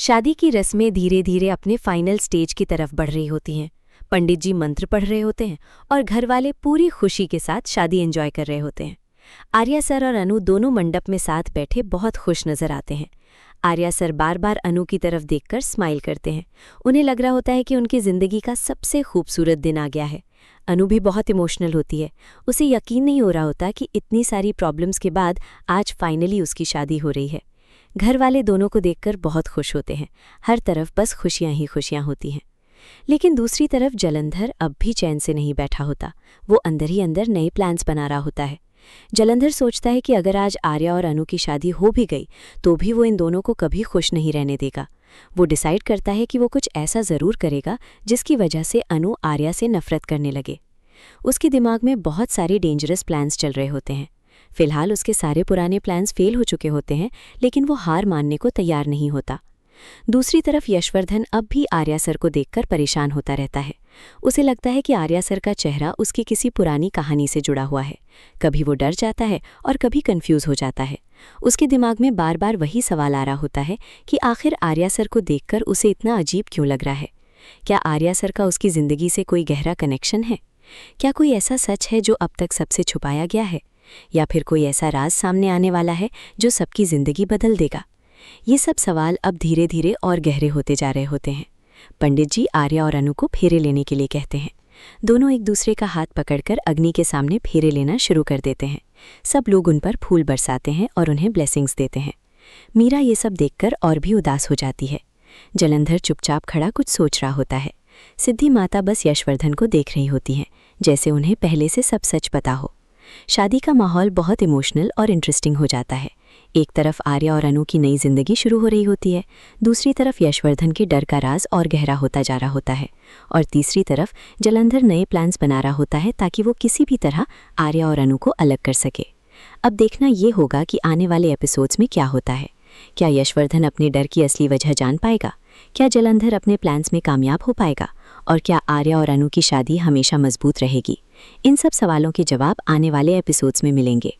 शादी की रस्में धीरे धीरे अपने फाइनल स्टेज की तरफ बढ़ रही होती हैं। पंडित जी मंत्र पढ़ रहे होते हैं और घर वाले पूरी खुशी के साथ शादी एंजॉय कर रहे होते हैं। आर्या सर और अनु दोनों मंडप में साथ बैठे बहुत खुश नजर आते हैं। आर्या सर बार बार अनु की तरफ देखकर स्माइल करते हैं। उन्हें लग रहा होता है कि उनकी ज़िंदगी का सबसे खूबसूरत दिन आ गया है। अनु भी बहुत इमोशनल होती है। उसे यकीन नहीं हो रहा होता कि इतनी सारी प्रॉब्लम्स के बाद आज फाइनली उसकी शादी हो रही है। घर वाले दोनों को देखकर बहुत खुश होते हैं। हर तरफ बस खुशियां ही खुशियां होती हैं। लेकिन दूसरी तरफ जलंधर अब भी चैन से नहीं बैठा होता। वो अंदर ही अंदर नए प्लान्स बना रहा होता है। जलंधर सोचता है कि अगर आज आर्या और अनु की शादी हो भी गई तो भी वो इन दोनों को कभी खुश नहीं रहने देगा। वो डिसाइड करता है कि वो कुछ ऐसा ज़रूर करेगा जिसकी वजह से अनु आर्या से नफरत करने लगे। उसके दिमाग में बहुत सारे डेंजरस प्लान्स चल रहे होते हैं। फिलहाल उसके सारे पुराने प्लान्स फेल हो चुके होते हैं, लेकिन वो हार मानने को तैयार नहीं होता। दूसरी तरफ यशवर्धन अब भी आर्या सर को देखकर परेशान होता रहता है। उसे लगता है कि आर्या सर का चेहरा उसकी किसी पुरानी कहानी से जुड़ा हुआ है। कभी वो डर जाता है और कभी कंफ्यूज हो जाता है। उसके दिमाग में बार बार वही सवाल आ रहा होता है कि आखिर आर्या सर को देखकर उसे इतना अजीब क्यों लग रहा है। क्या आर्या सर का उसकी ज़िंदगी से कोई गहरा कनेक्शन है? क्या कोई ऐसा सच है जो अब तक सबसे छुपाया गया है? या फिर कोई ऐसा राज सामने आने वाला है जो सबकी ज़िंदगी बदल देगा? ये सब सवाल अब धीरे धीरे और गहरे होते जा रहे होते हैं। पंडित जी आर्या और अनु को फेरे लेने के लिए कहते हैं। दोनों एक दूसरे का हाथ पकड़कर अग्नि के सामने फेरे लेना शुरू कर देते हैं। सब लोग उन पर फूल बरसाते हैं और उन्हें ब्लेसिंग्स देते हैं। मीरा ये सब देखकर और भी उदास हो जाती है। जलंधर चुपचाप खड़ा कुछ सोच रहा होता है। सिद्धि माता बस यशवर्धन को देख रही होती हैं, जैसे उन्हें पहले से सब सच पता हो। शादी का माहौल बहुत इमोशनल और इंटरेस्टिंग हो जाता है। एक तरफ आर्या और अनु की नई जिंदगी शुरू हो रही होती है, दूसरी तरफ यशवर्धन के डर का राज और गहरा होता जा रहा होता है, और तीसरी तरफ जलंधर नए प्लान्स बना रहा होता है ताकि वो किसी भी तरह आर्या और अनु को अलग कर सके। अब देखना ये होगा कि आने वाले एपिसोड्स में क्या होता है। क्या यशवर्धन अपने डर की असली वजह जान पाएगा? क्या जलंधर अपने प्लान्स में कामयाब हो पाएगा? और क्या आर्या और अनु की शादी हमेशा मजबूत रहेगी? इन सब सवालों के जवाब आने वाले एपिसोड्स में मिलेंगे।